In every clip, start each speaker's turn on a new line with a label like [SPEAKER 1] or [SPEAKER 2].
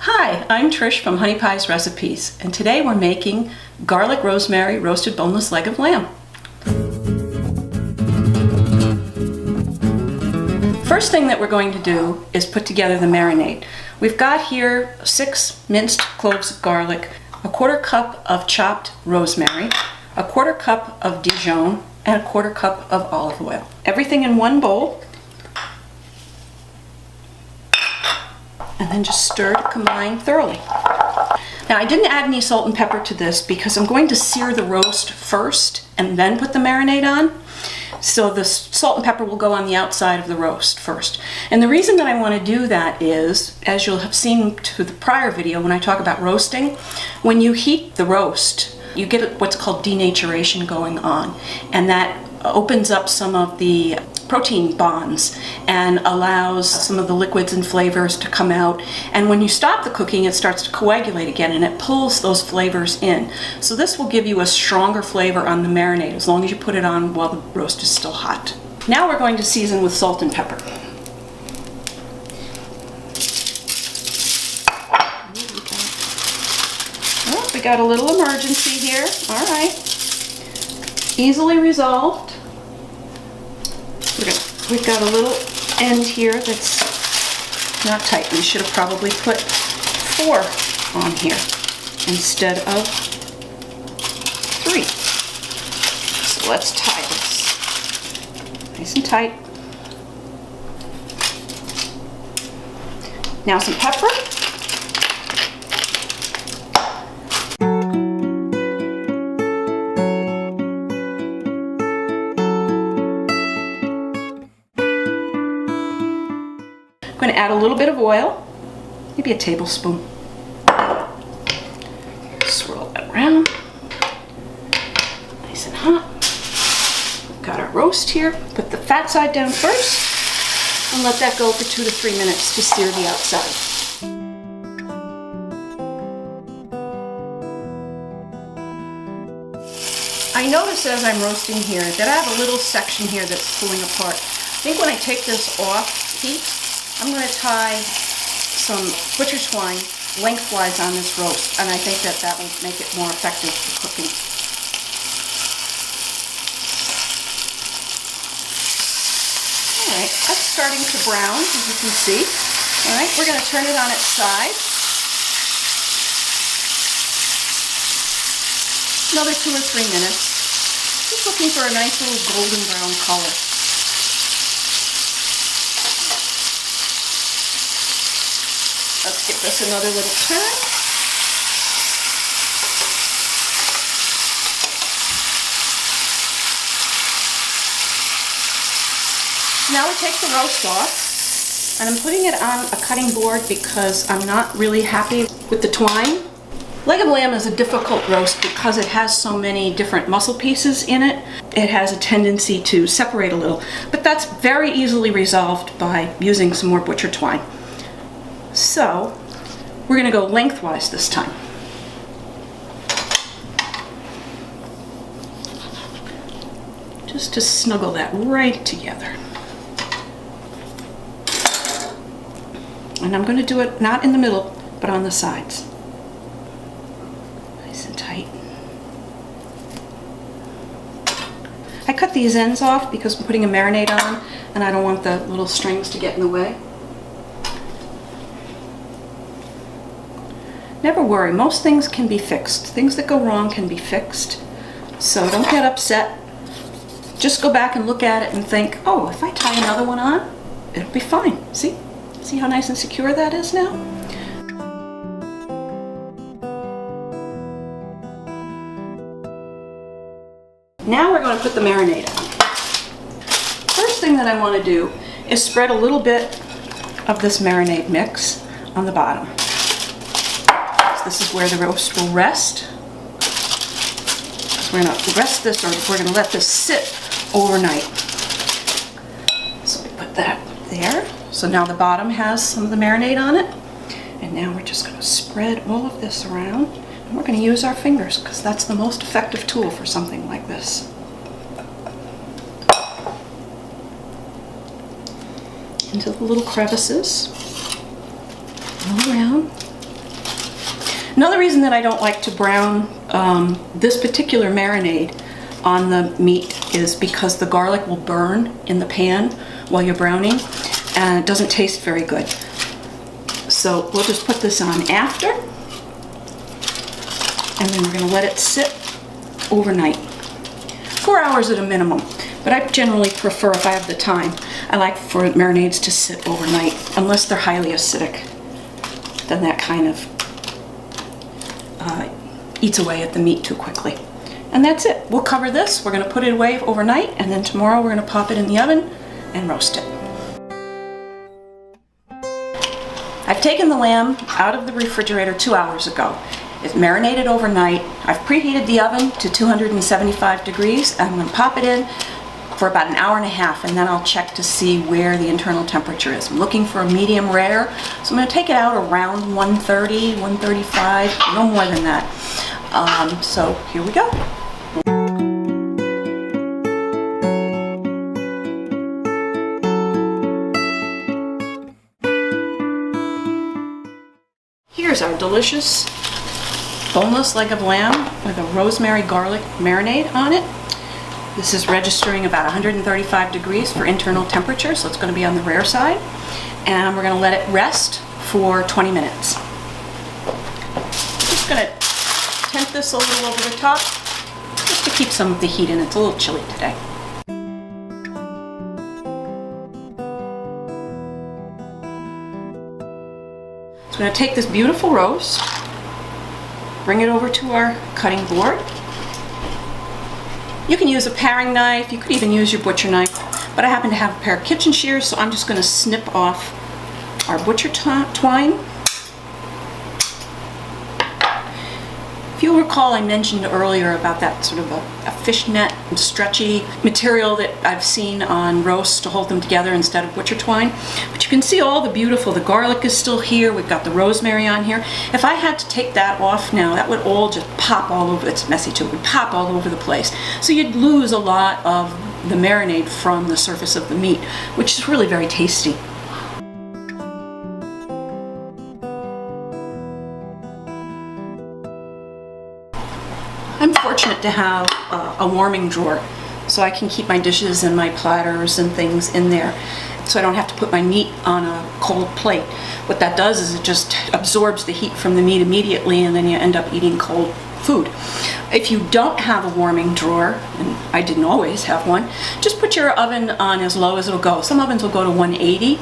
[SPEAKER 1] Hi, I'm Trish from Honey Pies Recipes, and today we're making garlic rosemary roasted boneless leg of lamb. First thing that we're going to do is put together the marinade. We've got here 6 minced cloves of garlic, a 1/4 cup of chopped rosemary, a 1/4 cup of Dijon, and a 1/4 cup of olive oil. Everything in one bowl. And then just stir to combine thoroughly. Now I didn't add any salt and pepper to this because I'm going to sear the roast first and then put the marinade on. So the salt and pepper will go on the outside of the roast first. And the reason that I want to do that is, as you'll have seen to the prior video when I talk about roasting, when you heat the roast, you get what's called denaturation going on. And that opens up some of the protein bonds and allows some of the liquids and flavors to come out. And when you stop the cooking, it starts to coagulate again and it pulls those flavors in. So this will give you a stronger flavor on the marinade as long as you put it on while the roast is still hot. Now we're going to season with salt and pepper. Oh, we got a little emergency here. All right. Easily resolved. We've got a little end here that's not tight. We should have probably put 4 on here instead of 3. So let's tie this nice and tight. Now some pepper. I'm going to add a little bit of oil, maybe a tablespoon. Swirl that around. Nice and hot. We've got our roast here. Put the fat side down first and let that go for 2 to 3 minutes to sear the outside. I notice as I'm roasting here that I have a little section here that's pulling apart. I think when I take this off heat, I'm going to tie some butcher's twine lengthwise on this roast, and I think that that will make it more effective for cooking. Alright, that's starting to brown, as you can see. Alright, we're going to turn it on its side. Another 2 or 3 minutes. Just looking for a nice little golden brown color. Let's give this another little turn. Now we take the roast off, and I'm putting it on a cutting board because I'm not really happy with the twine. Leg of lamb is a difficult roast because it has so many different muscle pieces in it. It has a tendency to separate a little, but that's very easily resolved by using some more butcher twine. So we're going to go lengthwise this time. Just to snuggle that right together. And I'm going to do it not in the middle, but on the sides. Nice and tight. I cut these ends off because I'm putting a marinade on and I don't want the little strings to get in the way. Never worry, most things can be fixed. Things that go wrong can be fixed. So don't get upset. Just go back and look at it and think, oh, if I tie another one on, it'll be fine. See? See how nice and secure that is now? Now we're going to put the marinade on. First thing that I want to do is spread a little bit of this marinade mix on the bottom. This is where the roast will rest. We're going to rest this, or we're going to let this sit overnight. So we put that there. So now the bottom has some of the marinade on it. And now we're just going to spread all of this around. And we're going to use our fingers because that's the most effective tool for something like this. Into the little crevices all around. Another reason that I don't like to brown this particular marinade on the meat is because the garlic will burn in the pan while you're browning, and it doesn't taste very good. So we'll just put this on after, and then we're going to let it sit overnight. 4 hours at a minimum, but I generally prefer, if I have the time, I like for marinades to sit overnight, unless they're highly acidic. Then that kind of eats away at the meat too quickly. And that's it. We'll cover this. We're going to put it away overnight, and then tomorrow we're going to pop it in the oven and roast it. I've taken the lamb out of the refrigerator 2 hours ago. It's marinated overnight. I've preheated the oven to 275 degrees. I'm going to pop it in for about an hour and a half, and then I'll check to see where the internal temperature is. I'm looking for a medium rare, so I'm going to take it out around 130, 135, no more than that. So here we go. Here's our delicious boneless leg of lamb with a rosemary garlic marinade on it. This is registering about 135 degrees for internal temperature, so it's going to be on the rare side. And we're going to let it rest for 20 minutes. Just going to temp this a little over the top, just to keep some of the heat in. It's a little chilly today. So I'm going to take this beautiful roast, bring it over to our cutting board. You can use a paring knife, you could even use your butcher knife, but I happen to have a pair of kitchen shears, so I'm just going to snip off our butcher twine. If you'll recall, I mentioned earlier about that sort of a fishnet stretchy material that I've seen on roasts to hold them together instead of butcher twine. But you can see all the garlic is still here, we've got the rosemary on here. If I had to take that off now, that would all just pop all over. It's messy too, it would pop all over the place. So you'd lose a lot of the marinade from the surface of the meat, which is really very tasty. I'm fortunate to have a warming drawer, so I can keep my dishes and my platters and things in there, so I don't have to put my meat on a cold plate. What that does is it just absorbs the heat from the meat immediately, and then you end up eating cold food. If you don't have a warming drawer, and I didn't always have one, just put your oven on as low as it'll go. Some ovens will go to 180,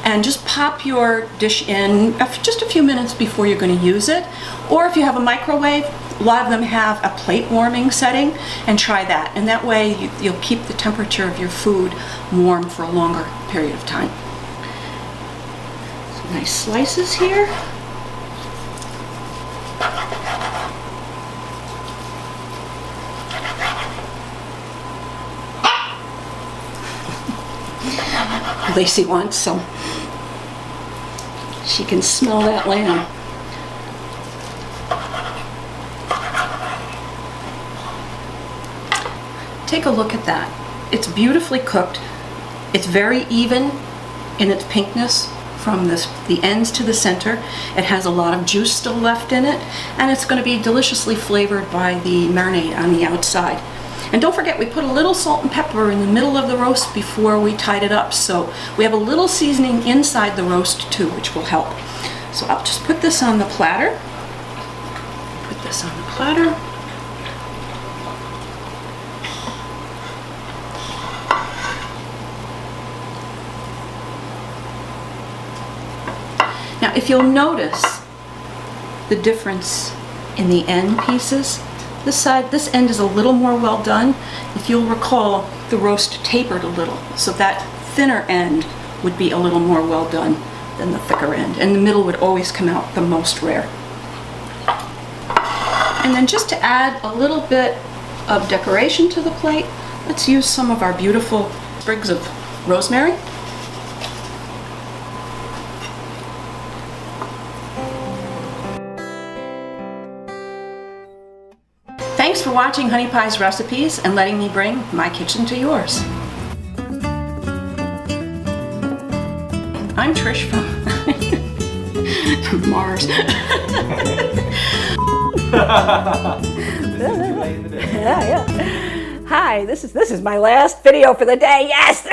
[SPEAKER 1] and just pop your dish in just a few minutes before you're going to use it. Or if you have a microwave, a lot of them have a plate warming setting, and try that. And that way you'll keep the temperature of your food warm for a longer period of time. Some nice slices here. Lacey wants some. She can smell that lamb. Take a look at that. It's beautifully cooked. It's very even in its pinkness from the ends to the center. It has a lot of juice still left in it, and it's going to be deliciously flavored by the marinade on the outside. And don't forget, we put a little salt and pepper in the middle of the roast before we tied it up, so we have a little seasoning inside the roast too, which will help. So I'll just put this on the platter. Put this on the platter. Now, if you'll notice the difference in the end pieces, this end is a little more well done. If you'll recall, the roast tapered a little, so that thinner end would be a little more well done than the thicker end, and the middle would always come out the most rare. And then just to add a little bit of decoration to the plate, let's use some of our beautiful sprigs of rosemary. Thanks for watching Honey Pie's recipes and letting me bring my kitchen to yours. I'm Trish from from Mars. Yeah. Hi, this is my last video for the day. Yes.